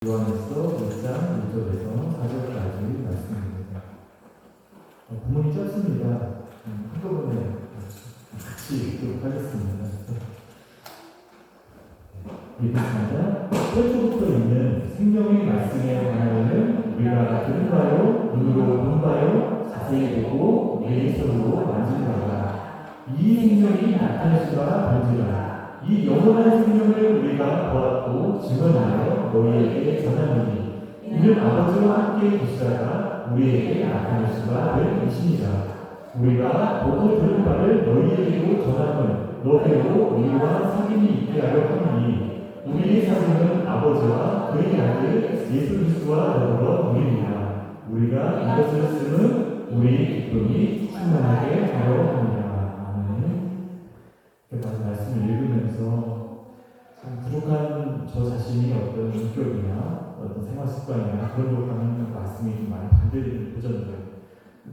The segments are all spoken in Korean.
요한에서 1장 1절에서 4절까지 말씀입니다. 부문이 짧습니다. 한꺼번에 같이 읽도록 하겠습니다. 읽겠습니다. 태초부터 있는 생명의 말씀에 관하여는 우리가 들은 바요, 눈으로 본 바요, 자세히 보고 우리의 손으로 만진 바라. 이 생명이 나타내시가 본지라. 이 영원한 생명을 우리가 보았고 증언하여 너희에게 전하노니 이는 아버지와 함께 계시다가 우리에게 나타내시가 된 이시니라. 우리가 보고 들은 바를 너희에게도 전하면 너희로 우리와 사귐이 있게 하려 하니 우리의 사귐은 아버지와 그의 아들 예수 그리스도와 더불어 우리니라. 우리가 이것을 쓰면 우리 기쁨이 충만하게 하려 합니다. 말씀을 읽으면서 참 부족한 저 자신이 어떤 인격이나 어떤 생활 습관이나 그런 걸 하는 말씀이 좀 많이 반대되는 도전들,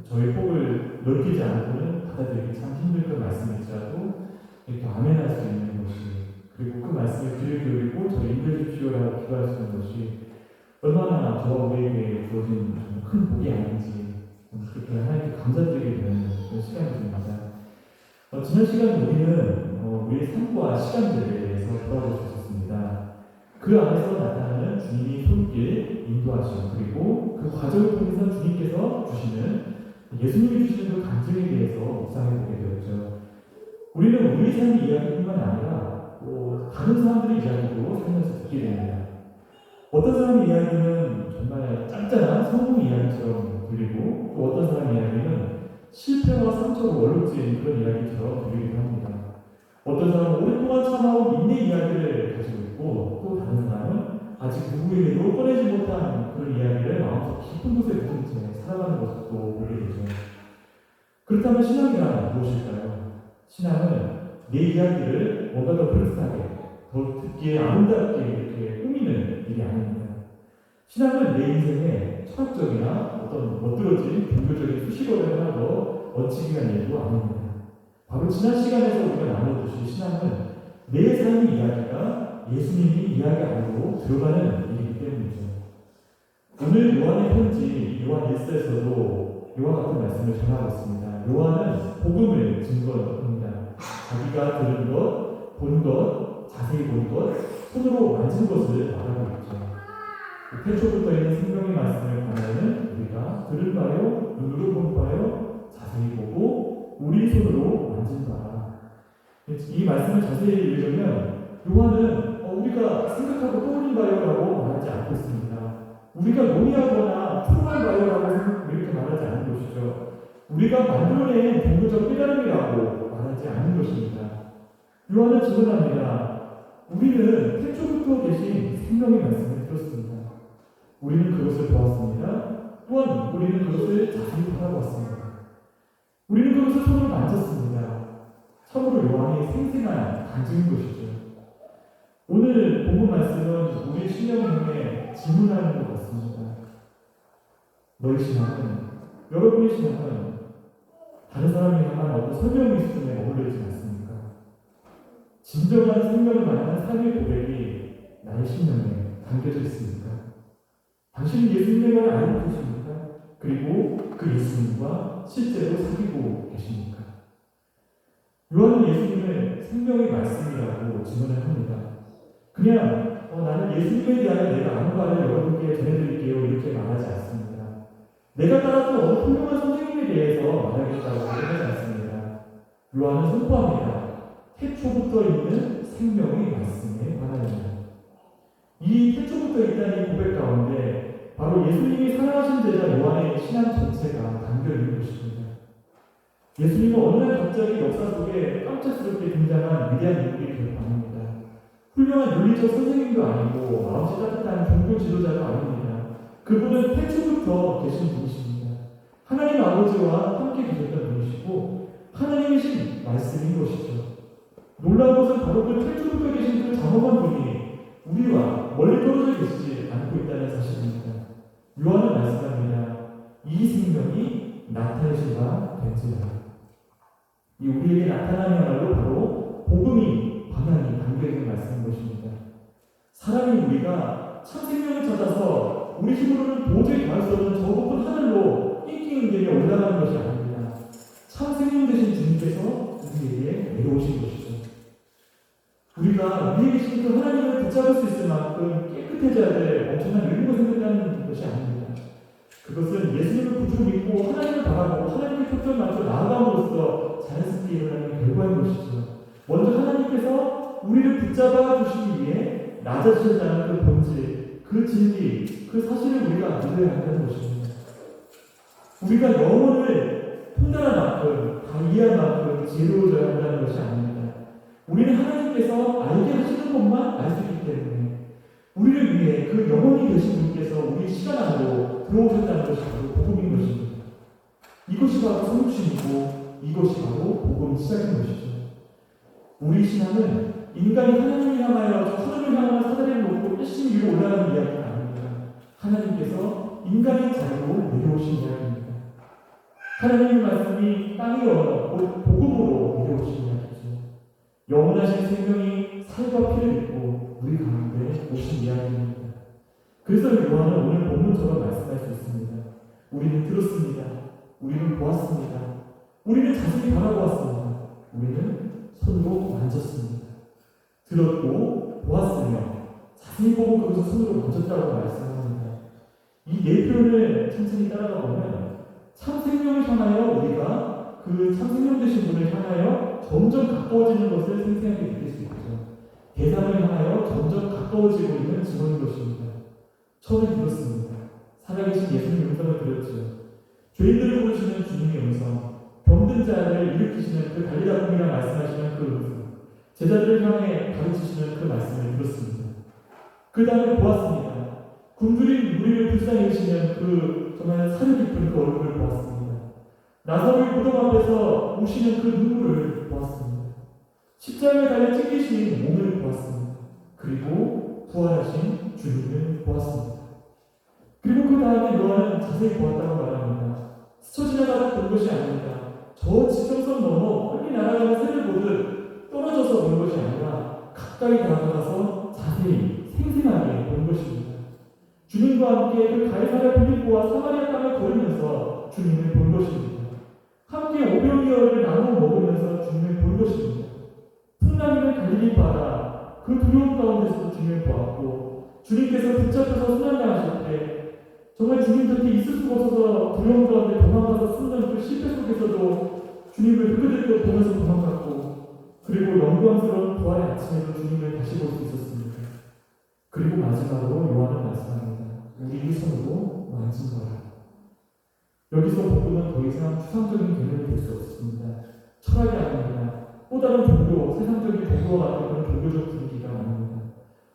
저희 폭을 넓히지 않고는 받아들이기 참 힘들 그 말씀일지라도 이렇게 아멘할 수 있는 것이, 그리고 그 말씀을 귀를 기울이고 저를 인도해주시오라고 기도할 수 있는 것이 얼마나 저와 우리에게 주어진 큰 복이 아닌지 그렇게 하나님께 감사드리게 되는 그런 시간입니다. 지난 시간 우리는 우리의 삶과 시간들에 대해서 돌아볼 수 있었습니다. 그 안에서 나타나는 주님의 손길, 인도하심, 그리고 그 과정을 통해서 주님께서 주시는, 예수님이 주시는 그 간증에 대해서 묵상해보게 되었죠. 우리는 우리 삶의 이야기뿐만 아니라 다른 사람들의 이야기도 살면서 듣게 됩니다. 어떤 사람의 이야기는 정말 짠짠한 성공 이야기처럼 들리고, 또 어떤 사람의 이야기는 실패와 상처로 얼룩진 그런 이야기처럼 들리기도 합니다. 어떤 사람은 오랫동안 참아온 인내 이야기를 가지고 있고, 또 다른 사람은 아직 누구에게도 꺼내지 못한 그런 이야기를 마음속 깊은 곳에 묻은 채 살아가는 모습도 보게 되죠. 그렇다면 신앙이란 무엇일까요? 신앙은 내 이야기를 뭔가 더 그럴듯하게, 더 듣기에 아름답게 이렇게 꾸미는 일이 아닙니다. 신앙은 내 인생의 철학적이나 어떤 멋들어진 종교적인 수식어를 하나 더 얹히기 위한 일도 아닙니다. 바로 지난 시간에서 우리가 나누듯이 신앙은 내 삶의 이야기가 예수님이 이야기 안으로 들어가는 일이기 때문이죠. 오늘 요한의 편지 요한 1서에서도 이와 같은 말씀을 전하고 있습니다. 요한은 복음을 증거합니다. 자기가 들은 것, 본 것, 자세히 본 것, 손으로 만진 것을 말하고 있죠. 태초부터 있는 생명의 말씀을 관하여는 우리가 들은 바요, 눈으로 본 바요, 자세히 보고 우리 손으로 만진 바라. 이 말씀을 자세히 읽으면 요한은 우리가 생각하고 떠올린 바요라고 말하지 않고 있습니다. 우리가 논의하거나 토론한 바요라고 이렇게 말하지 않는 것이죠. 우리가 만들어낸 종교적 깨달음이라고 말하지 않는 것입니다. 요한은 증언합니다. 우리는 태초부터 계신 생명의 말씀을 들었습니다. 우리는 그것을 보았습니다. 또한 우리는 그것을 자세히 바라보았습니다. 우리는 그것을 손으로 만졌습니다. 참으로 요한이 생생한 간증인 것이죠. 오늘 본문 말씀은 우리 신령을 향해 질문하는 것 같습니다. 너의 신앙은, 여러분의 신앙은 다른 사람이 향한 어떤 설명의 수준에 머물러 있지 않습니까? 진정한 생명을 만난 삶의 고백이 나의 신령에 담겨져 있습니까? 당신은 예수님을 알고 계십니까? 그리고 그 예수님과 실제로 사귀고 계십니까? 요한은 예수님을 생명의 말씀이라고 증언을 합니다. 그냥 나는 예수님에 대하여 내가 아는 바를 여러분께 전해드릴게요 이렇게 말하지 않습니다. 내가 따랐던 어느 훌륭한 선생님에 대해서 말하겠다고 하지 않습니다. 요한은 선포합니다. 태초부터 있는 생명의 말씀에 관하여입니다. 이 태초부터 있다는 이 고백 가운데 바로 예수님이 사랑하신 제자 요한의 신앙 전체가 담겨있는 것입니다. 예수님은 어느 날 갑자기 역사 속에 깜짝스럽게 등장한 위대한 인물이 되어 아닙니다. 훌륭한 윤리적 선생님도 아니고 마음씨 따뜻한 종교 지도자도 아닙니다. 그분은 태초부터 계신 분이십니다. 하나님 아버지와 함께 계셨던 분이시고 하나님이신 말씀인 것이죠. 놀라운 것은 바로 그 태초부터 계신 그 장엄한 분이 우리와 멀리 떨어져 계시지 않고 있다는 사실입니다. 요한은 말씀합니다. 이 생명이 나타내시가 된지라. 이 우리에게 나타나야말로 바로 복음이 방향이 담겨있는 말씀인 것입니다. 사람이 우리가 참 생명을 찾아서 우리 힘으로는 도저히 닿을 수 없는 저 높은 하늘로 낑낑대며 올라가는 것이 아닙니다. 참 생명 되신 주님께서 우리에게 내려오신 것이죠. 우리가 위에 계신 그 하나님을 붙잡을 수 있을 만큼 깨끗해져야 될 엄청난 의무가 생겼다는 것이 아닙니다. 그것은 예수님을 구주로 믿고 하나님을 바라보고 하나님의 초점을 맞춰 나아감으로써 자연스럽게 일어나는 결과인 것이죠. 먼저 하나님께서 우리를 붙잡아 주시기 위해 낮아지셨다는 그 본질, 그 진리, 그 사실을 우리가 믿어야 한다는 것입니다. 우리가 영혼을 통달할 만큼, 다 이해할 만큼 지혜로워져야 한다는 것이 아닙니다. 우리는 하나님께서 알게 하시는 것만 알 수 있기 때문에 우리를 위해 그 영혼이 되신 분께서 우리 시간 안으로 들어오셨다는 것이 바로 복음인 것입니다. 이것이 바로 성육신이고 이것이 바로 복음 시작인 것이죠. 우리 신앙은 인간이 하나님을 향하여 하늘을 향하여 사다리를 놓고 열심히 위로 올라가는 이야기가 아닙니다. 하나님께서 인간의 자리로 내려오신 이야기입니다. 하나님의 말씀이 땅의 언어, 곧 복음으로 내려오신 이야기죠. 영원하신 생명이 살과 피를 입고 우리 가운데 오신 이야기입니다. 그래서 요한은 오늘 본문처럼 말씀할 수 있습니다. 우리는 들었습니다. 우리는 보았습니다. 우리는 자세히 바라보았습니다. 우리는 손으로 만졌습니다. 들었고 보았으며 자세히 보고 그것을 손으로 만졌다고 말씀합니다. 이 네 표현을 천천히 따라가 보면 참 생명을 향하여 우리가 그 참 생명 되신 분을 향하여 점점 가까워지는 것을 생생하게 느낄 수 있죠. 대상을 향하여 점점 가까워지고 있는 증언인 것입니다. 처음에 들었습니다. 살아계신 예수님의 음성을 들었죠. 죄인들을 부르시는 주님의 음성, 병든 자를 일으키시는 그 갈릴라 꿈이라 말씀하시는 그 음성, 제자들을 향해 가르치시는 그 말씀을 들었습니다. 그 다음에 보았습니다. 굶주린 우리를 불쌍히 여기시는 그 정말 사려 깊은 그 얼굴을 보았습니다. 나사로의 무덤 앞에서 우시는 그 눈물을 보았습니다. 십자가에 달려 찢기신 몸을 보았습니다. 그리고 부활하신 주님을 보았습니다. 그리고 그 다음에 요한은 자세히 보았다고 말합니다. 스쳐 지나가다 본 것이 아닙니다. 저 지평선 넘어 멀리 날아가는 새를 보듯 떨어져서 본 것이 아니라 가까이 다가가서 자세히 생생하게 본 것입니다. 주님과 함께 그 가이사랴 빌립보와 사마리아 땅을 걸으면서 주님을 본 것입니다. 함께 오병이어를 나눠 먹으면서 주님을 본 것입니다. 풍랑이는 갈릴리 바다 그 두려움 가운데서도 주님을 보았고 주님께서 붙잡혀서 순환당하실 때 정말 주님 곁에 있을 수가 없어서 두려움 가운데 도망가서 숨는 그 실패 속에서도 주님을 흑그들도 보면서 도망갔고 그리고 영광스러운 부활의 아침에도 주님을 다시 볼 수 있었습니다. 그리고 마지막으로 요한은 말씀합니다. 우리 손으로 만진 거라. 여기서 복음은 더 이상 추상적인 개념이 될 수 없습니다. 철학이 아닙니다. 또 다른 종교, 세상적인 종교와 같은 그런 종교적 분위기가 아닙니다.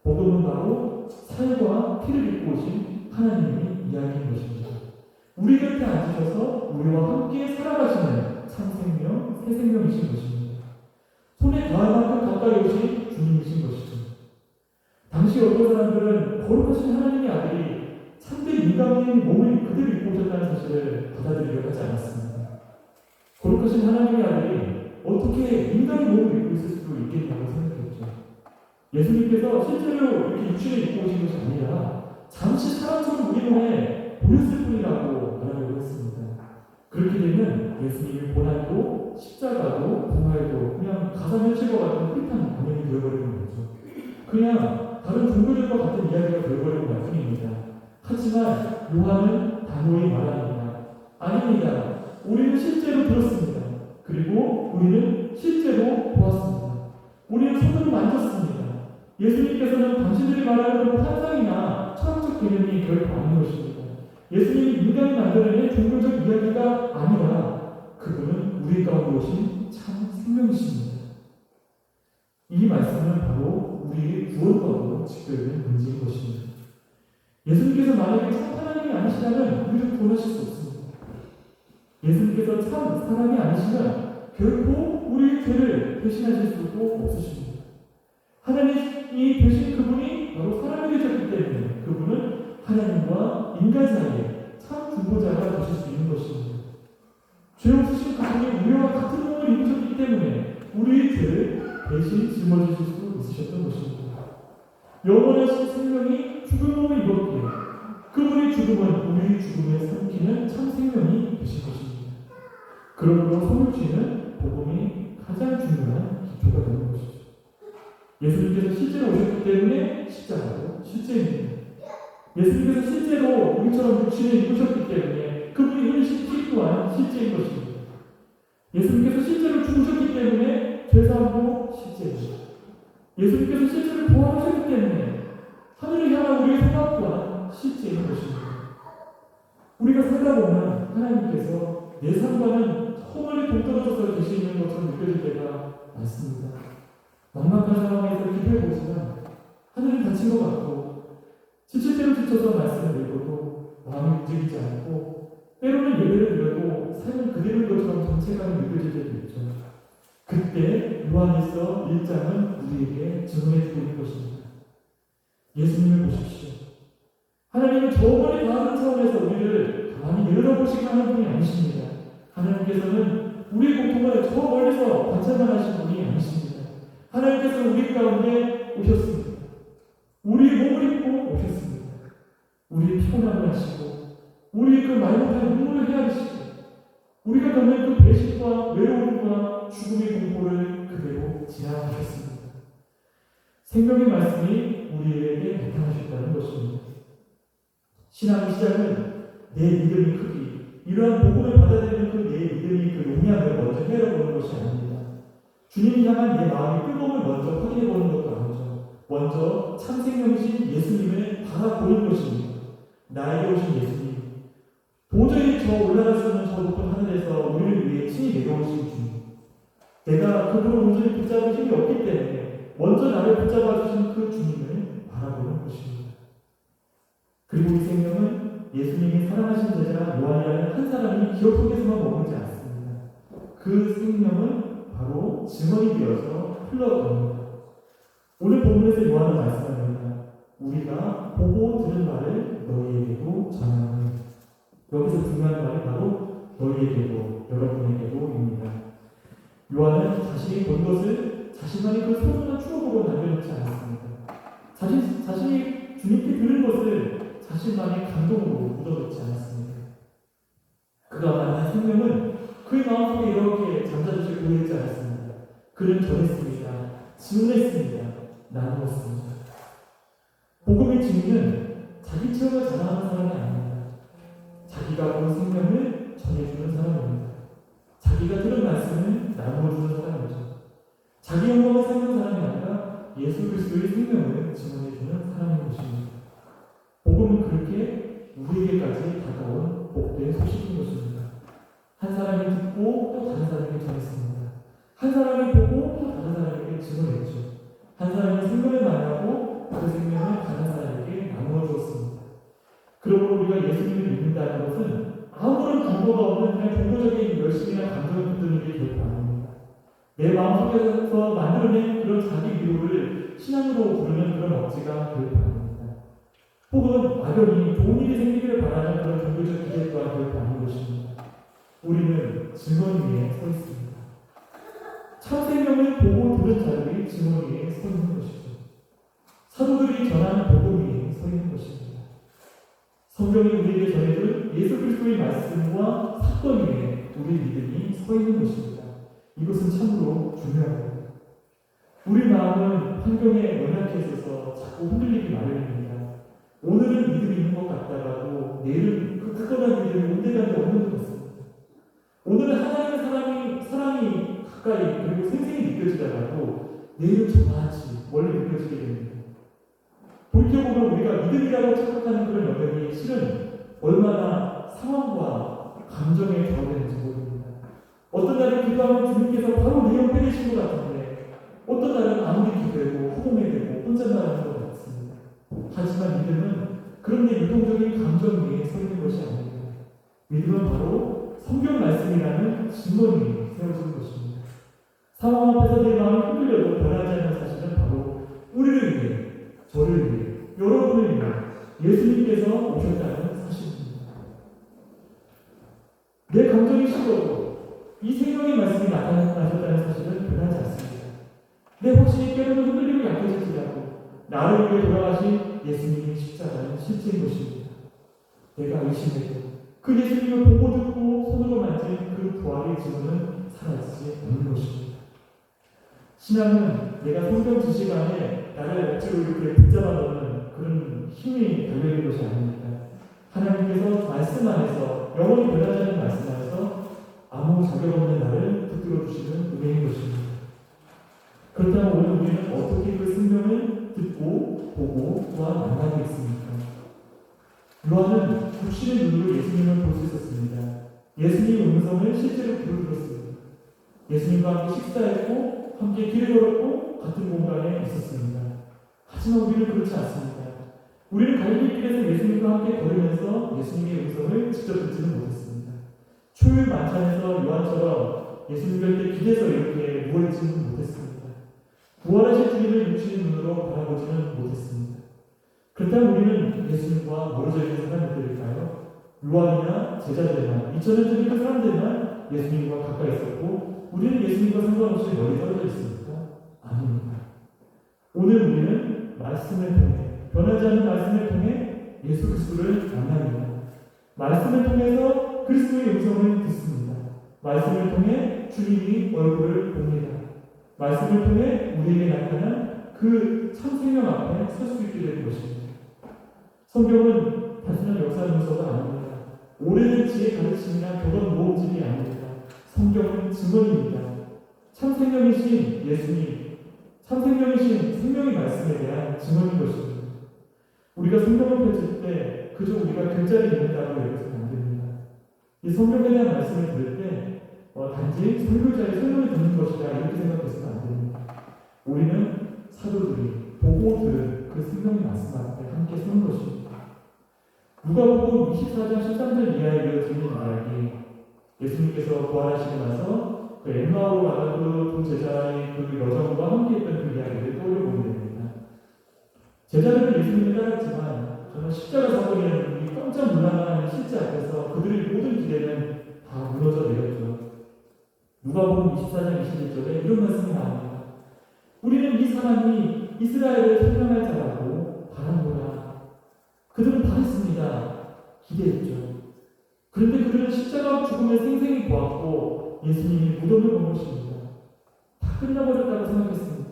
복음은 바로 살과 피를 입고 오신 하나님의 이야기인 것입니다. 우리 곁에 앉으셔서 우리와 함께 살아가시는 참 생명, 새 생명이신 것입니다. 손에 닿을 만큼 가까이 오신 주님이신 것이죠. 당시 어떤 사람들은 거룩하신 하나님의 아들이 참된 인간의 몸을 그대로 입고 오셨다는 사실을 받아들이려 하지 않았습니다. 거룩하신 하나님의 아들이 어떻게 인간의 몸을 입고 있을 수 있겠냐고 생각했죠. 예수님께서 실제로 이렇게 육신을 입고 오신 것이 아니라 잠시 사람처럼 우리 몸에 보였을 뿐이라고 말하려고 했습니다. 그렇게 되면 예수님의 고난도 십자가도 부활도 그냥 가상현실과 같은 흐릿한 반응이 되어버리는 거죠. 그냥 다른 종교들과 같은 이야기가 되어버리는 것 뿐입니다. 하지만 요한은 단호히 말합니다. 아닙니다. 우리는 실제로 들었습니다. 그리고 우리는 실제로 보았습니다. 우리는 손으로 만졌습니다. 예수님께서는 당신들이 말하는 그런 환상이나 철학적 개념이 결코 아닌 것입니다. 예수님이 인간이 만들어낸 종교적 이야기가 아니라 그분은 우리 가운데 오신 참 생명이십니다. 이 말씀은 바로 우리의 구원과도 직결된 문제인 것입니다. 예수님께서 만약에 참 하나님이 아니시다면 우리를 구원하실 수 없습니다. 예수님께서 참 사람이 아니시면 결코 우리의 죄를 대신하실 수도 없으십니다. 하나님이 되신 그분이 바로 사람이 되셨기 때문에 그분은 하나님과 인간 사이에 참 중보자가 되실 수 있는 것입니다. 죄 없으신 그분이 우리와 같은 몸을 입으셨기 때문에 우리의 죄를 대신 짊어지실 수 있으셨던 것입니다. 영원하신 생명이 죽음을 입었기에 그분의 죽음은 우리의 죽음을 삼키는 참 생명이 되신 것입니다. 그러므로 소물주의는 복음이 가장 중요한 기초가 되는 것이죠. 예수님께서 실제로 오셨기 때문에 십자가도 실제입니다. 예수님께서 실제로 우리처럼 육신을 입으셨기 때문에 그분이 흘리신 피 또한 실제인 것입니다. 예수님께서 실제로 죽으셨기 때문에 죄사함도 실제입니다. 예수님께서 실제로 부활하셨기 때문에 하늘을 향한 우리의 생각 또한 실제인 것입니다. 우리가 살다 보면 하나님께서 내 삶과는 정말 동떨어져서 계시는 것처럼 느껴질 때가 많습니다. 막막한 상황에서 기도해보지만 하늘은 닫힌 것 같고 지칠 대로 지쳐서 말씀을 읽어도 마음이 움직이지 않고 때로는 예배를 드려도 삶은 그대로인 것처럼 정체감이 느껴질 때도 있죠. 그때 요한일서 1장은 우리에게 증언해주고 있는 것입니다. 예수님을 보십시오. 하나님은 저 멀리 다른 차원에서 우리를 가만히 내려다보시고 하는 분이 아니십니다. 하나님께서는 우리의 고통을 저 멀리서 관찰만 하신 분이 아니십니다. 하나님께서 우리 가운데 오셨습니다. 우리의 몸을 입고 오셨습니다. 우리의 피곤함을 하시고 우리의 그 말 못할 눈물을 헤아리시고 우리가 겪는 그 배신과 외로움과 죽음의 공포를 그대로 지나가셨습니다. 생명의 말씀이 우리에게 나타나셨다는 것입니다. 신앙의 시작은 내 믿음의 크기, 이러한 복음을 받아들이는 그 내 믿음의 그 용량을 먼저 헤아려보는 것이 아닙니다. 주님을 향한 내 마음의 뜨거움을 먼저 확인해보는 것도 아니죠. 먼저 참 생명이신 예수님을 바라보는 것입니다. 나에게 오신 예수님, 도저히 저 올라갈 수 없는 저 높은 하늘에서 우리를 위해 친히 내려오신 주님, 내가 그분을 온전히 붙잡을 힘이 없기 때문에 먼저 나를 붙잡아 주신 그 주님을 바라보는 것입니다. 그리고 이 생명은 예수님이 사랑하신 제자 요한이라는 한 사람이 기억 속에서만 머물지 않습니다. 그 생명은 바로 증언이 되어서 흘러갑니다. 오늘 본문에서 요한은 말씀합니다. 우리가 보고 들은 말을 너희에게도 전하노니. 여기서 중요한 말이 바로 너희에게도 여러분에게도입니다. 요한은 자신이 본 것을 자신만의 그 소중한 추억으로 남겨놓지 않았습니다. 자신이 주님께 들은 것을 자신만의 감동으로 묻어놓지 않았습니다. 그가 만난 생명은 그의 마음속에 이렇게 잠자듯이 고여있지 않았습니다. 그는 전했습니다. 증언했습니다. 나누었습니다. 복음의 증인은 자기 체험을 자랑하는 사람이 아닙니다. 자기가 본 생명을 전해주는 사람입니다. 자기가 들은 말씀을 나누어주는 사람이죠. 자기 영광을 살리는 사람이 아니라 예수 그리스도의 생명을 증언해주는 사람인 것입니다. 복음은 그렇게 우리에게까지 다가온 복된 소식인 것입니다. 한 사람이 듣고 또 다른 사람에게 전했습니다. 한 사람이 보고 또 다른 사람에게 증언했죠. 한 사람이 생명을 만나고 그 생명을 다른 사람에게 나누어 주었습니다. 그러므로 우리가 예수님을 믿는다는 것은 아무런 근거가 없는 그냥 종교적인 열심이나 감정을 붙드는 게 결코 아닙니다. 내 마음속에서 만들어낸 그런 자기 위로를 신앙으로 부르는 그런 억지가 결코 아닙니다. 혹은 막연히 좋은 일이 생기기를 바라는 그런 종교적 기대 또한 결코 아닌 것입니다. 우리는 증언 위에 서 있습니다. 참 생명을 보고 들은 자들이 증언 위에 서 있는 것이죠. 사도들이 전한 복음 위에 서 있는 것입니다. 성경이 우리에게 전해준 예수 그리스도의 말씀과 사건 위에 우리 믿음이 서 있는 것입니다. 이것은 참으로 중요합니다. 우리 마음은 환경에 연약해 있어서 자꾸 흔들리기 마련입니다. 오늘은 믿음이 있는 것 같다가도 내일은 그 특별한 믿음이 온데간데 없는 것 같습니다. 오늘은 하나님의 사랑이 가까이 그리고 생생히 느껴지다가도 내일은 저만치 멀리 느껴지게 됩니다. 돌이켜보면 우리가 믿음이라고 착각하는 그런 여정이 실은 얼마나 상황과 감정에 좌우되는지 모릅니다. 어떤 날은 기도하면 주님께서 바로 내 옆에 계신 것 같은데 어떤 날은 아무리 기도해도 허공에 대고 혼잣말하는 것 같습니다. 하지만 믿음은 그런 내 유동적인 감정 위에 서 있는 것이 아닙니다. 믿음은 바로 성경 말씀이라는 증거 위에 세워지는 것입니다. 상황 앞에서 내 마음이 흔들려도 변하지 않는 사실은 바로 우리를 위해, 저를 위해, 여러분을 위해 예수님께서 오셨다는 사실입니다. 내 감정이 식어도 이 생명의 말씀이 나타나셨다는 사실은 변하지 않습니다. 내 확신이 깨어도 흔들리고 약해질지라도 나를 위해 돌아가신 예수님의 십자가는 실제인 것입니다. 내가 의심해도 그 예수님을 보고 듣고 손으로 만진 그 부활의 증언은 사라지지 않는 것입니다. 신앙은 내가 성경 지식 안에 나를 억지로 이렇게 붙잡아 놓는 그런 힘이 달려있는 것이 아닙니다. 하나님께서 말씀 안에서 영원히 변하지 않는 말씀 안에서 아무 자격 없는 나를 붙들어 주시는 은혜인 것입니다. 그렇다면 오늘 우리는 어떻게 그 성경을 듣고 보고 또한 만나겠습니까? 요한은 육신의 눈으로 예수님을 볼 수 있었습니다. 예수님의 음성을 실제로 들었습니다. 예수님과 함께 식사했고 함께 길을 걸었고 같은 공간에 있었습니다. 하지만 우리는 그렇지 않습니다. 우리는 갈릴리길에서 예수님과 함께 걸으면서 예수님의 음성을 직접 듣지는 못했습니다. 초일 만찬에서 요한처럼 예수님 곁에 길에서 이렇게 누워있지는 못했습니다. 부활하신 주님을 육신의 눈으로 바라보지는 못했습니다. 그렇다면 우리는 예수님과 멀어져 있는 사람들일까요? 요한이나 제자들만, 2000년 전의 그 사람들만 예수님과 가까이 있었고 우리는 예수님과 상관없이 멀리 떨어져 있습니까? 아닙니다. 오늘 우리는 말씀을 통해, 변하지 않는 말씀을 통해 예수 그리스도를 만납니다. 말씀을 통해서 그리스도의 음성을 듣습니다. 말씀을 통해 주님이 얼굴을 봅니다. 말씀을 통해 우리에게 나타난 그 참생명 앞에 설 수 있게 되는 것입니다. 성경은 단순한 역사 문서가 아닙니다. 오래된 지혜 가르침이나 교권 모험집이 아닙니다. 성경은 증언입니다. 참생명이신 예수님, 참생명이신 생명의 말씀에 대한 증언인 것입니다. 우리가 성경을 펼칠 때 그저 우리가 글자를 읽는다고 여겨서는 안 됩니다. 이 성경에 대한 말씀을 들을 때 단지 설교자의 설명을 듣는 것이다 이렇게 생각해서는 안 됩니다. 우리는 사도들이 보고 들은 그 성경의 말씀 앞에 함께 서는 것입니다. 누가복음 24장 13절 이하에 이어지는 이야기, 예수님께서 부활하시고 나서 그 엠마오로 가던 그 제자의 그 여정과 함께 했던 그 이야기를 떠올려보게 됩니다. 제자들은 예수님을 따랐지만 정말 십자가 사건이라는 이 깜짝 놀랄만한 실제 앞에서 그들의 모든 기대는 다 무너져 내렸죠. 누가복음 24장 21절에 이런 말씀이 나옵니다. 우리는 이 사람이 이스라엘을 설명할 자라고 바라노라. 그들은 바랬습니다. 기대했죠. 그런데 그들은 십자가 죽음을 생생히 보았고 예수님이 무덤을 본 것입니다. 다 끝나버렸다고 생각했습니다.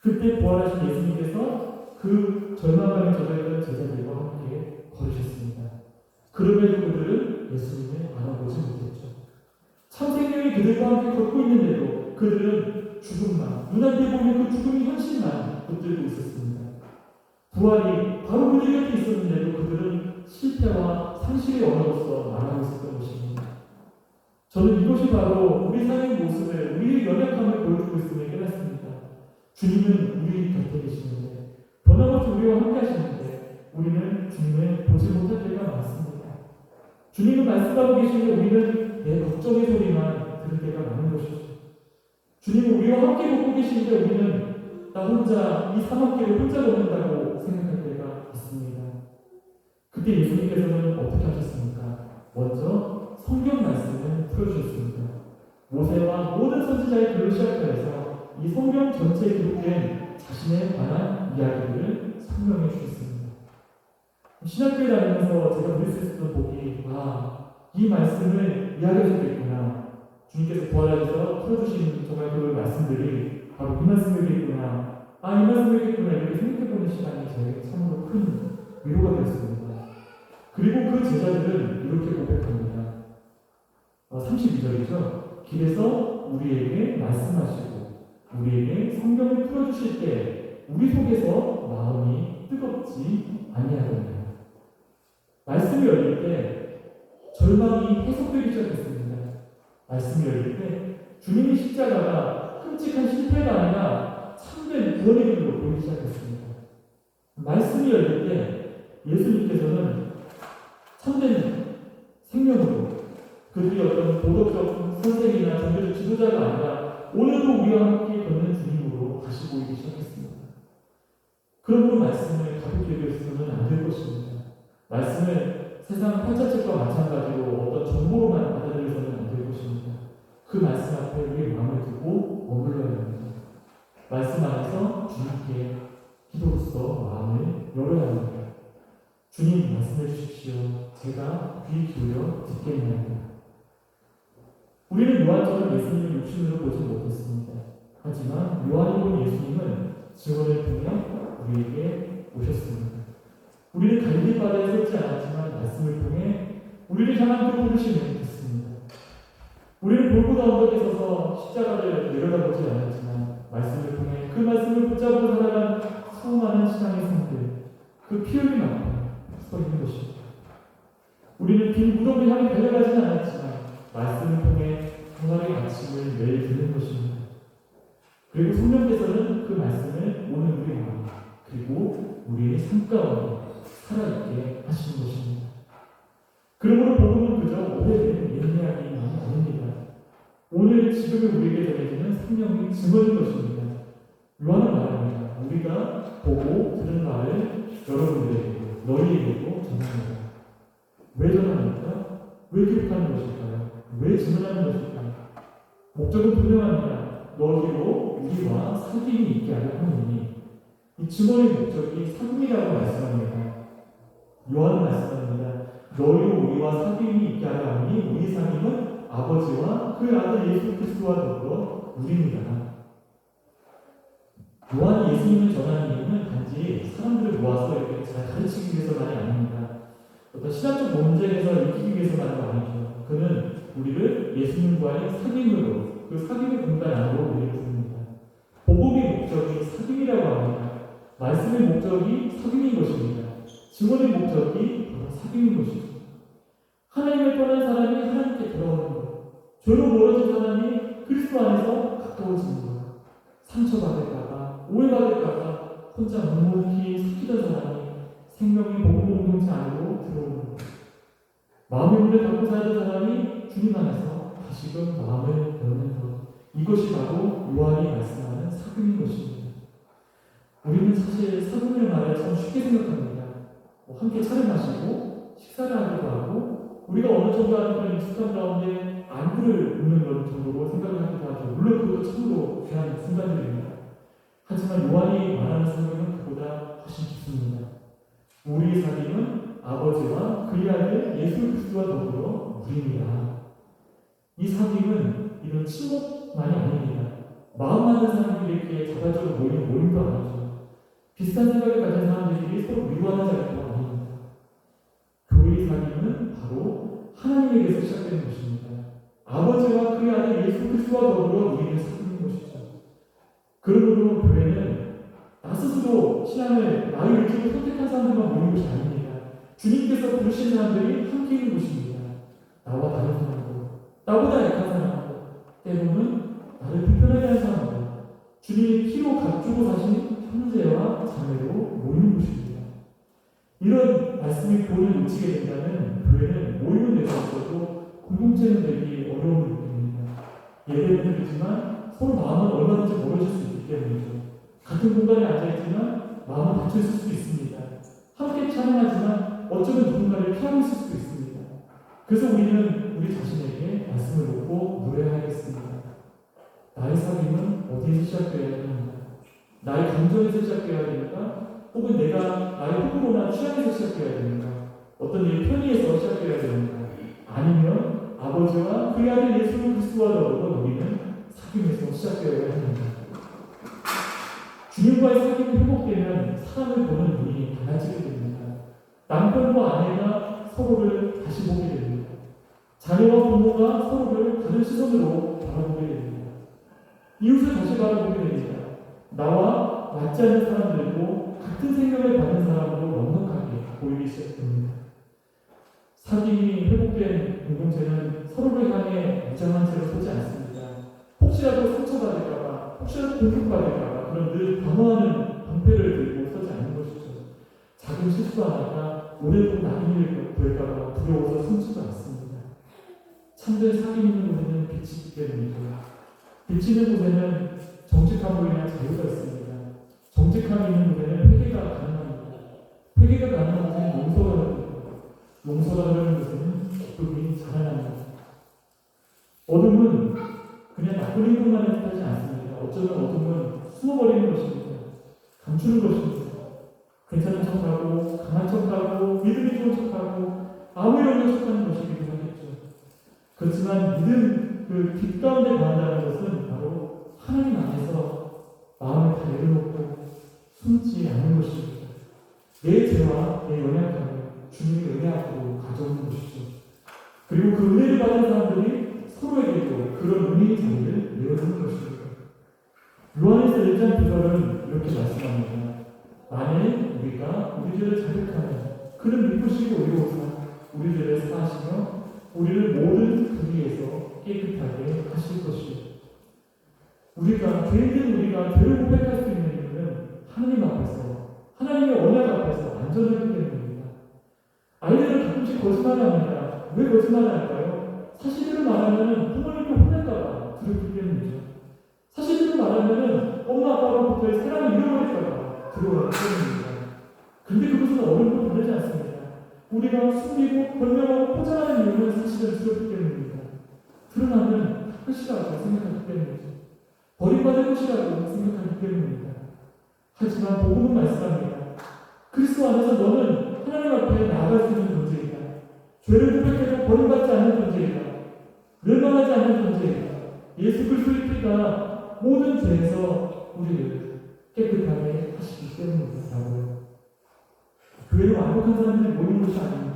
그때 부활하신 예수님께서 그 절망감에 젖어있던 제자들과 함께 걸으셨습니다. 그럼에도 그들은 예수님을 알아보지 못했죠. 참생명이 그들과 함께 걷고 있는데도 그들은 죽음만, 눈앞에 보이는 그 죽음의 현실만 붙들고 있었습니다. 부활이 바로 그들 곁에 있었는데도 그들은 실패와 상실의 언어로서 말하고 있었던 것입니다. 저는 이것이 바로 우리 삶의 모습을, 우리의 연약함을 보여주고 있음을 깨닫습니다. 주님은 우리 곁에 계시는데, 변함없이 우리와 함께 하시는데 우리는 주님을 보지 못할 때가 많습니다. 주님은 말씀하고 계시는데 우리는 내 걱정의 소리만 들을 때가 많은 것이죠. 주님은 우리와 함께 걷고 계시는데 우리는 나 혼자 이 사막길을 혼자 걷는다고 생각할 때가 있습니다. 그때 예수님께서는 어떻게 하셨습니까? 먼저 성경 말씀을 풀어주셨습니다. 모세와 모든 선지자의 글로 시작하여서 이 성경 전체에 기록된 자신에 관한 이야기를 설명해 주셨습니다. 신학교에 다니면서 제가 누릴 수 있었던 복이, 이 말씀을 이야기해 주셨겠구나. 주님께서 부활하셔서 풀어주신 정말 그 말씀들이 바로 이 말씀이겠구나. 이 말씀이겠구나. 이렇게 생각해보는 시간이 저에게 참으로 큰 위로가 되었습니다. 그리고 그 제자들은 이렇게 고백합니다. 32절이죠. 길에서 우리에게 말씀하시고 우리에게 성경을 풀어주실 때 우리 속에서 마음이 뜨겁지 아니하더냐. 말씀이 열릴 때 절망이 해석되기 시작했습니다. 말씀이 열릴 때 주님의 십자가가 끔찍한 실패가 아니라 참된 구원의 길로 보이기 시작했습니다. 말씀이 열릴 때 예수님께서는 참된 생명으로 그들이 어떤 도덕적 선생이나 종교적 지도자가 아니라 오늘도 우리와 함께 걷는 주님으로 다시 보이기 시작했습니다. 그러므로 말씀을 가볍게 여겨서는 안 될 것입니다. 말씀을 세상 판자책과 마찬가지로 어떤 정보로만 받아들여서는 안 될 것입니다. 그 말씀 앞에 우리의 마음을 두고 머물러야 합니다. 말씀 안에서 주님께 기도로서 마음을 열어야 합니다. 주님 말씀해 주십시오. 제가 귀 기울여 듣겠나이다. 우리는 요한처럼 예수님을 육신으로 보지 못했습니다. 하지만 요한이 본 예수님은 증언을 통해 우리에게 오셨습니다. 우리는 갈릴리 바다에 섰지 않았지만 말씀을 통해 우리를 향한 그 부르심을 듣습니다. 우리는 골고다 언덕에 서서 십자가를 내려다보지 않았지만 말씀을 통해 그 말씀을 붙잡고 살아간 수많은 신앙의 성들, 그 피 흘림 앞에 서 있는 것입니다. 우리는 빈 무덤을 향해 달려가지는 않았지만 말씀을 통해 하나님의 아침을 매일 듣는 것입니다. 그리고 성령께서는 그 말씀을 오늘 우리 마음 그리고 우리의 삶 가운데 살아있게 하시는 것입니다. 그러므로 복음은 그저 오래된 옛 이야기만이 아닙니다. 오늘 지금의 우리에게 전해지는 성령의 증언인 것입니다. 요한은 말합니다. 우리가 보고 들은 말을 여러분들에게도 너희에게도 전합니다. 왜 전합니까? 왜 기록하는 것일까요? 왜 증언하는 것일까요? 목적은 분명합니다. 너희로 우리와 사귐이 있게 하려 하느니 이 증언의 목적이 사귐이라고 말씀합니다. 요한은 말씀합니다. 너희로 우리와 사귐이 있게 하려 하니 우리 사귐은 아버지와 그 아들 예수 그리스도와 더불어 우리입니다. 요한이 예수님을 전하는 이유는 단지 사람들을 모아서 이렇게 잘 가르치기 위해서만이 아닙니다. 어떤 신학적 논쟁에서 이기기 위해서만은 아니죠. 그는 우리를 예수님과의 사귐으로 그 사귐의 공간 안으로 우리를 부릅니다. 복음의 목적이 사귐이라고 합니다. 말씀의 목적이 사귐인 것입니다. 증언의 목적이 바로 사귐인 것이죠. 하나님을 떠난 사람이 하나님께 돌아오는 것, 죄로 멀어진 사람이 그리스도 안에서 가까워지는 것, 상처받을까봐, 오해받을까봐 혼자 묵묵히 숨기던 사람이 생명의 복음 공동체 안으로 들어오는 것, 마음의 문을 닫고 살던 사람이 주님 안에서 다시금 마음을 여는 것, 이것이 바로 요한이 말씀하는 사귐인 것입니다. 우리는 사실 사귐을 말해 참 쉽게 생각합니다. 함께 차를 마시고 식사를 하기도 하고 우리가 어느 정도 하는 그런 익숙한 가운데 안부를 묻는 것 정도로 생각을 하기도 하죠. 물론 그것도 참으로 귀한 순간들입니다. 하지만 요한이 말하는 사귐은 그보다 훨씬 깊습니다. 우리의 사귐은 아버지와 그의 아들 예수 그리스도와 더불어 우리입니다. 이 사귐은 이런 친목만이 아닙니다. 마음 맞는 사람들에게 자발적으로 모이는 모임도 아니죠. 비슷한 생각을 가진 사람들끼리 서로 위로하는 자리도 아닙니다. 교회의 사귐은 바로 하나님에게서 시작되는 것입니다. 아버지와 그의 아들 예수 그리스도와 더불어 우리를 사귀는 것이죠. 그러므로 교회는 나 스스로 신앙을 나의 의지로 선택한 사람들만 모이는 것이 아닙니다. 주님께서 부르신 사람들이 함께 있는 곳입니다. 나와 다른 사람들, 나보다 약한 사람들, 때로는 나를 불편하게 하는 사람들, 주님이 피로 값주고 사신 형제와 자매로 모이는 곳입니다. 이런 말씀의 교훈을 놓치게 된다면 교회는 모임은 될 수 있어도 공동체는 되기 어려운 느낌입니다. 예배는 드리지만 서로 마음은 얼마든지 멀어질 수 있기 때문이죠. 같은 공간에 앉아있지만 마음은 닫혀 있을 수도 있습니다. 함께 찬양하지만 어쩌면 누군가를 피하고 있을 수도 있습니다. 그래서 우리는 우리 자신에게 말씀을 놓고 노래하겠습니다. 나의 사귐은 어디에서 시작되어야 합니까? 나의 감정에서 시작되어야 됩니까? 혹은 내가 나의 호불호나 취향에서 시작되어야 됩니까? 어떤 내 편의에서 시작되어야 됩니까? 아니면 아버지와 그의 아들 예수 그리스도와 더불어 우리는 사귐에서 시작되어야 합니다. 주님과의 사귐이 회복되면 사람을 보는 눈이 달라지게 됩니다. 남편과 아내가 서로를 다시 보게 됩니다. 자녀와 부모가 서로를 다른 시선으로 바라보게 됩니다. 이웃을 다시 바라보게 됩니다. 나와 맞지 않는 사람들도 같은 생명을 받는 사람으로 넉넉하게 보이기 시작됩니다. 사귐이 회복된 공동체는 서로를 향해 무장한 채로 서지 않습니다. 혹시라도 상처받을까봐, 혹시라도 공격받을까봐 그런 늘 방어하는 방패를 들고 서지 않는 것이죠. 작은 실수 하나가 오래도록 낙인이 될까봐 두려워서 숨지도 않습니다. 참된 사귐 있는 곳에는 빛이 있기 때문이죠. 빛이 있는 곳에는 정직함으로 인한 자유가 있습니다. 정직함이 있는 곳에는 회개가 가능합니다. 회개가 가능한 곳에는 용서가 가능합니다. 용서가 가능한 곳에는 기쁨이 자라납니다. 어둠은 그냥 나쁜 행동만을 뜻하지 않습니다. 어쩌면 어둠은 숨어버리는 것입니다. 감추는 것입니다. 괜찮은 척하고 강한 척하고 믿음이 좋은 척하고 아무 일 없는 척하는 것이기도 하겠죠. 그렇지만 믿음 뒷 가운데 거한다는 것은 바로 하나님 안에서 마음을 다 내려놓고 숨지 않는 것입니다. 내 죄와 내 연약함을 주님의 은혜 앞으로 가져오는 것이죠. 그리고 그 은혜를 받은 사람들이 서로에게도 그런 은혜의 자리를 내어주는 것입니다. 요한에서 1장 9절은 이렇게 말씀합니다. 만일 우리가 우리 죄를 자백하면 그는 믿으시고 의로우사 우리 죄를 사하시며 우리를 모든 불의에서 깨끗하게 하실 것이요. 우리가 죄인된 우리가 죄를 고백할 수 있는 이유는 하나님 앞에서 하나님의 언약 앞에서 안전하기 때문입니다. 아이들은 가끔씩 거짓말을 합니다. 왜 거짓말을 할까요? 사실대로 말하면 부모님께 혼날까봐 두렵기 때문이죠. 사실대로 말하면 엄마 아빠로부터의 사랑을 잃어버릴까봐 두려워하기 때문입니다. 근데 그것은 어른도 다르지 않습니다. 우리가 숨기고 변명하고 포장하는 이유는 사실은 두렵기 때문입니다. 드러나면 끝이라고 생각하기 때문이죠. 버림받을 것이라고 생각하기 때문입니다. 하지만 복음은 말씀합니다. 그리스도 안에서 너는 하나님 앞에 나아갈 수 있는 존재이다. 죄를 고백해도 버림받지 않는 존재이다. 멸망하지 않는 존재이다. 예수 그리스도의 피가 모든 죄에서 우리를 깨끗하게 하시기 때문이다라고요. 교회는 완벽한 사람들이 모이는 것이 아닙니다.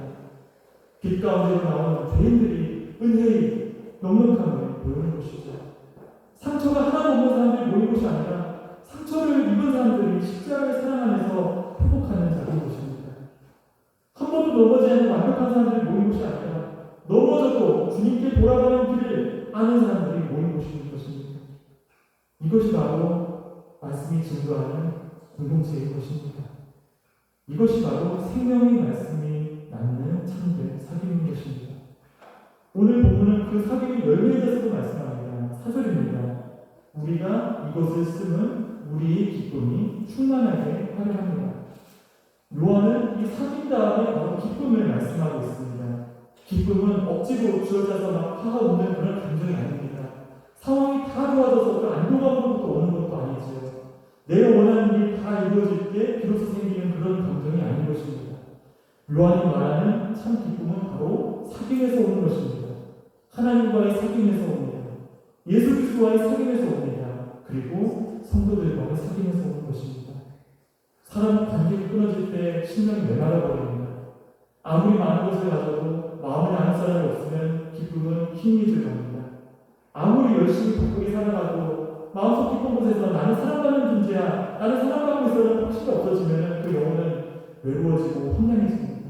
빛 가운데로 나오는 죄인들이 은혜의 넉넉함을 보이는 것이죠. 상처가 하나도 없는 사람들이 모이는 것이 아니라 상처를 입은 사람들이 십자가의 사랑 안에서 회복하는 자리인 것입니다. 한 번도 넘어지지 않는 완벽한 사람들이 모이는 것이 아니라 넘어져도 주님께 돌아가는 길을 아는 사람들이 모이는 것입니다. 이것이 바로 말씀이 증거하는 공동체인 것입니다. 이것이 바로 생명의 말씀이 낳는 참된 사귐인 것입니다. 오늘 본문은 그 사귐의 열매에 대해서도 말씀합니다. 4절입니다. 우리가 이것을 쓰면 우리의 기쁨이 충만하게 활용합니다. 요한은 이 사귐 다음에 바로 기쁨을 말씀하고 있습니다. 기쁨은 억지로 주어져서 막 화가 오는 그런 감정이 아닙니다. 상황이 다 좋아져서 안도감으로부터 오는 것도 아니지요. 내가 원하는 일이 다 이루어질 때 비로소 생기는 그런 감정이 아닌 것입니다. 요한이 말하는 참 기쁨은 바로 사귐에서 오는 것입니다. 하나님과의 사귐에서 옵니다. 예수 그리스도와의 사귐에서 옵니다. 그리고 성도들과의 사귐에서 오는 것입니다. 사람 관계가 끊어질 때 심령이 메말라 버립니다. 아무리 많은 것을 가져도 마음을 아는 사람이 없으면 기쁨은 힘이 들어갑니다. 아무리 열심히 바쁘게 살아가도 마음속 깊은 곳에서 나는 사랑받는 존재야, 나는 사랑받고 있어라는 확신이 없어지면 그 영혼은 외로워지고 혼란해집니다.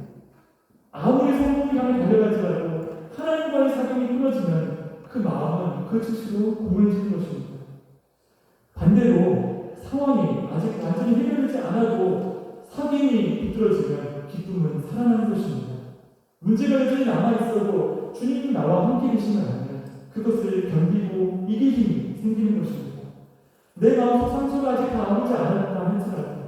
아무리 성공을 향해 달려갈지라도 하나님과의 사귐이 끊어지면 그 마음은 그 즉시로 공허해지는 것입니다. 반대로 상황이 아직 완전히 해결되지 않아도 사귐이 비틀어지면 기쁨은 살아나는 것입니다. 문제가 여전히 남아있어도 주님이 나와 함께 계시면 그것을 견디고 이길 힘이 생기는 것입니다. 내 마음속 상처가 아직 다 아물지 않았다 할지라도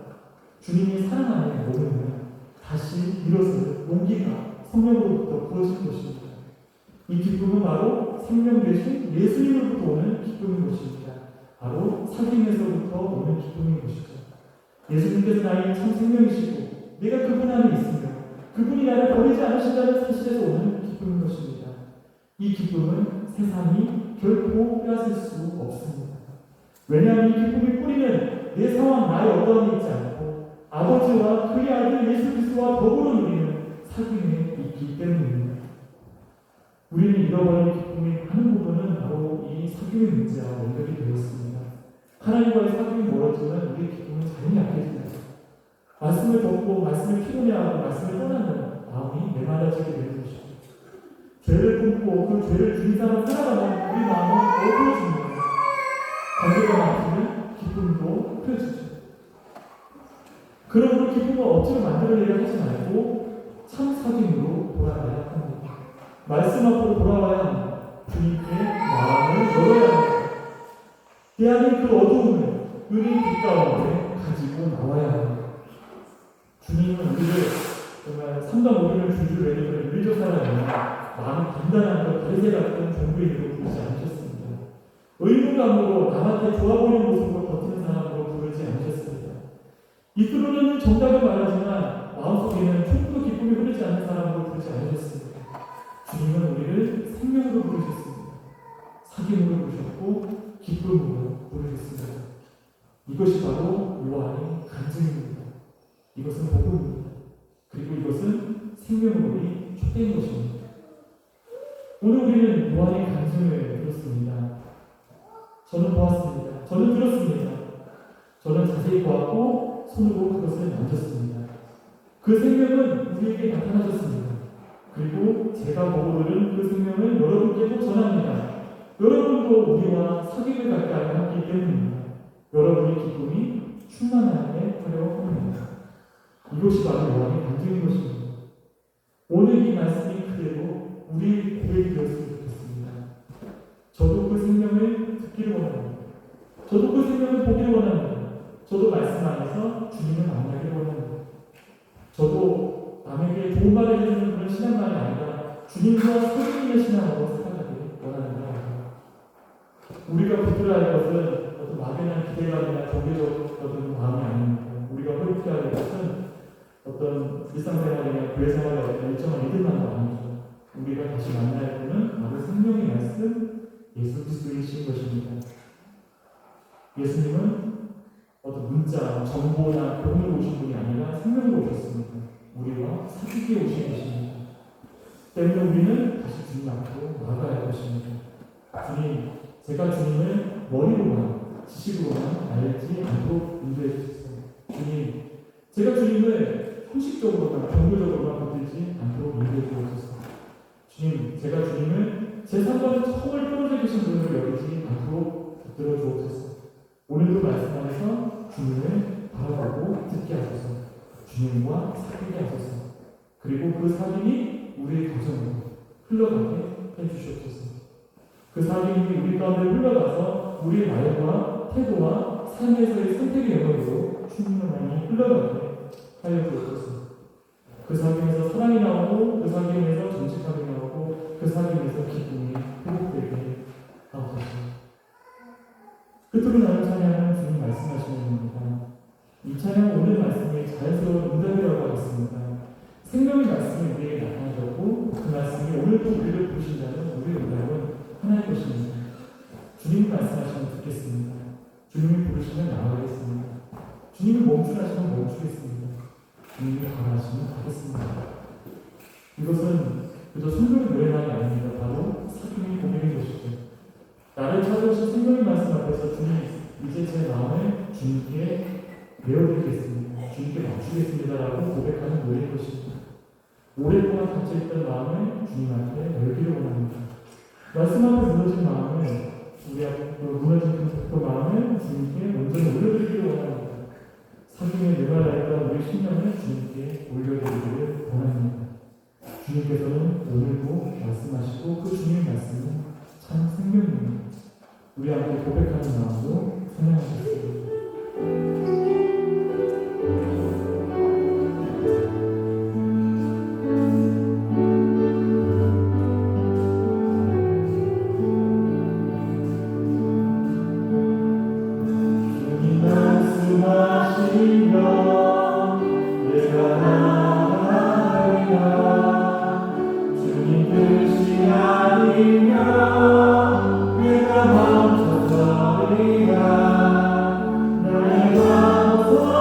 주님이 사랑 안에 머물면 다시 일어설 용기가 성령으로부터 부어지는 것입니다. 이 기쁨은 바로 생명 되신 예수님으로부터 오는 기쁨인 것입니다. 바로 사귐에서부터 오는 기쁨인 것이죠. 예수님께서 나의 참 생명이시고 내가 그분 안에 있으며 그분이 나를 버리지 않으신다는 사실에서 오는 기쁨인 것입니다. 이 기쁨은 세상이 결코 빼앗을 수 없습니다. 왜냐하면 이 기쁨의 뿌리는 내 상황, 나의 어떠함이 있지 않고 아버지와 그의 아들 예수 그리스도와 더불어 누리는 사귐에 있기 때문입니다. 우리는 잃어버린 기쁨의 많은 부분은 바로 이 사귐의 문제와 연결이 되어 있습니다. 하나님과의 사귐이 멀어지면 우리의 기쁨은 자연히 약해집니다. 말씀을 듣고 말씀을 피곤해하고 말씀을 떠나는 마음이 메말라지게 되는 것입니다. 죄를 품고 그 죄를 주인 사람 살아가면 우리 마음은 어두워집니다. 관계가 막히면 기쁨도 펴지죠. 그러므로 기쁨을 억지로 만들어내려 하지 말고 참 사귐으로 돌아가야 합니다. 말씀 앞으로 돌아와야 합니다. 주님께 마음을 열어야 합니다. 대하는 그 어두움을 은혜의 빛 가운데 가지고 나와야 합니다. 주님은 우리를 정말 3당 5일을 주주 외리를 윤리적 사람이나 마음 단단한 것 바리새 같은 종교인으로 부르지 않으셨습니다. 의무감으로 남한테 좋아 보이는 모습으로 버티는 사람으로 부르지 않으셨습니다. 입으로는 정답을 말하지만 마음속에는 조금도 기쁨이 흐르지 않는 사람으로 부르지 않으셨습니다. 주님은 우리를 생명으로 부르셨습니다. 사귐으로 부르셨고 기쁨으로 부르셨습니다. 이것이 바로 요한의 간증입니다. 이것은 복음입니다. 그리고 이것은 생명으로 초대인 것입니다. 오늘 우리는 요한의 간증을 들었습니다. 저는 보았습니다. 저는 들었습니다. 저는 자세히 보았고 손으로 그것을 만졌습니다. 그 생명은 우리에게 나타나셨습니다. 그리고 제가 보고 들은 그 생명을 여러분께도 전합니다. 여러분도 우리와 사귐을 갖게 하기 때문입니다. 여러분의 기쁨이 충만하게 하려고 합니다. 이것이 바로 요한의 간증인 것입니다. 오늘 이 말씀이 그대로 우리의 고백이 되었으면 좋겠습니다. 저도 그 생명을 듣기를 원합니다. 저도 그 생명을 보기를 원합니다. 저도 말씀 안에서 주님을 만나기를 원합니다. 저도 남에게 좋은 말을 해주는 그런 신앙만이 아니라 주님과 사귐의 신앙으로 살아가기를 원합니다. 우리가 붙들어야 할 것은 어떤 막연한 기대감이나 종교적인 마음이 아닙니다. 우리가 회복해야 할 것은 어떤 일상생활이나 교회생활의 어떤 일정한 믿음만도 아니죠. 우리가 다시 만나야 할 분은 바로 생명의 말씀 예수 그리스도이신 것입니다. 예수님은 어떤 문자, 정보나 복음으로 오신 분이 아니라 생명으로 오셨습니다. 우리와 사귀게 오신 것입니다. 때문에 우리는 다시 주님 앞으로 나아가야 할 것입니다. 주님, 제가 주님을 머리로만, 지식으로만 알지 않도록 인도해 주세요. 주님, 제가 주님을 형식적으로만, 종교적으로만 붙들지 않도록 인도해 주옵소서. 주님, 제가 주님을 제 상관은 처음을 떨어져 계신 분으로 여기지 않도록 붙들어 주옵소서. 오늘도 말씀 안에서 주님을 바라보고 듣게 하소서. 주님과 사귀게 하소서. 그리고 그 사귐이 우리의 가정으로 흘러가게 해주시옵소서. 그 사귐이 우리 가운데 흘러가서 우리의 말과 태도와 삶에서의 선택의 영역으로 충분히 흘러가게 하여 주옵소서. 그 사귐에서 사랑이 나오고 그 사귐에서 정직함이 나오고 그 사귐에서 기쁨이 회복되게 하옵소서. 끝으로 나눈 찬양은 주님 말씀하시는 겁니다. 이 찬양은 오늘 말씀의 자연스러운 응답이라고 하겠습니다. 생명의 말씀이 우리에게 나타나셨고 그 말씀이 오늘도 우리를 부르신다는 우리의 응답은 하나의 것입니다. 주님이 말씀하시면 듣겠습니다. 주님이 부르시면 나아가겠습니다. 주님이 멈추라시면 멈추겠습니다. 주님이 가라하시면 가겠습니다. 이것은 그저 성경 노래만이 아닙니다. 바로 사귐이 고백인 것이죠. 나를 찾아오신 생명의 말씀 앞에서 주님, 이제 제 마음을 주님께 내어드리겠습니다. 주님께 맞추겠습니다라고 고백하는 노래인 것입니다. 오랫동안 갇혀있던 마음을 주님 앞에 열기를 원합니다. 말씀 앞에 무너진 마음을, 우리 앞에 무너진 그 마음을 주님께 온전히 올려드리기를 원합니다. 사귐에 메말라있던 우리 심령을 주님께 올려드리기를 원합니다. 주님께서는 오늘도 말씀하시고 그 주님의 말씀은 참 생명입니다. 우리 함께 고백하는 마음으로 찬양하겠습니다. 내가 멈춰서리라 나의 마음속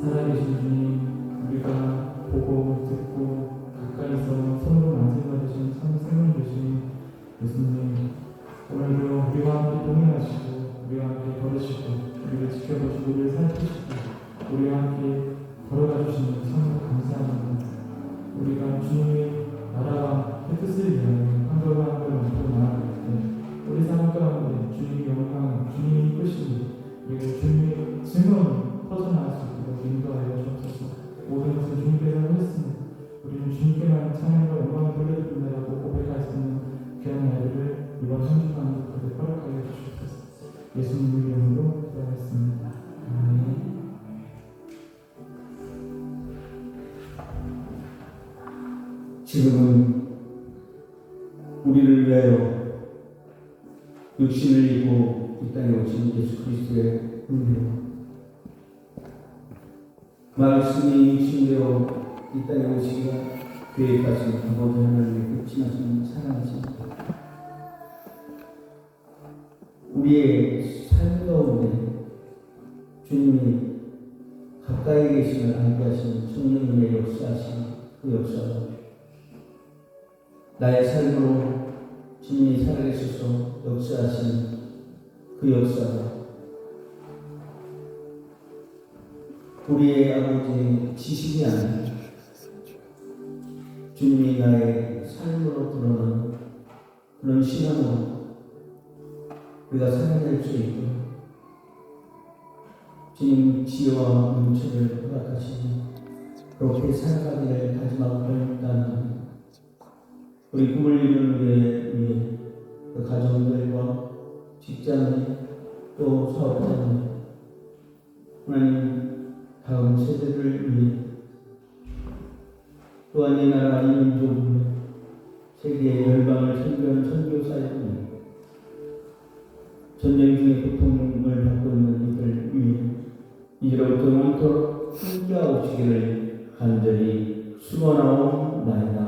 살아계신 주님, 우리가 보고 듣고 가까이서 손으로 만져받으신 참 생명 되신 예수님, 오늘도 우리와 함께 동행하시고 우리와 함께 걸으시고 우리를 지켜보시고 우리를 살피시고 우리와 함께 걸어가 주시는 참 감사합니다. 우리가 주님의 나라와 그 뜻을 위하여 한 걸음 한 걸음 앞으로 나아갈 때 우리 삶 가운데 주님의 영광, 주님의 이끄심이 그리고 주님의 증언이 퍼져나갈 수 있도록 인도하여 주옵소서. 모든 것을 주님께서 하셨습니다. 우리는 주님께만 찬양과 영광을 돌려드린다라고 고백할 수 있는 귀한 날들을 이번 한 주간도 그렇게 허락하여 주시옵소서. 예수님의 이름으로 기도하겠습니다. 아멘. 지금은 우리를 위하여 육신을 입고 이 땅에 오신 예수 그리스도의 은혜와 말씀이 육신되어 이 땅에 오시기가 계획하신 아버지 하나님의 극진하신 사랑이신 우리의 삶 가운데 주님이 가까이 계심을 알게 하신 성령님의 역사하신 그 역사가 나의 삶으로 주님이 살아계셔서 역사하신 그 역사가 우리의 아버지의 지식이 아닌 주님이 나의 삶으로 드러나는 그런 신앙으로 우리가 살아낼 수 있고 주님 지혜와 눈치를 허락하시니 그렇게 살아가기를 다짐하고 결단합니다. 우리 꿈을 이루는 우리의 그 가정들과 직장인 또 사업자님 하나님 다음 세대를 위해 또한 이 나라 이 민족을 위해 세계의 열방을 선교하는 선교사역을 전쟁 중에 고통을 받고 있는 이들 위해 이제로부터 영원토록 함께하옵시기를 간절히 수고나옵나이다.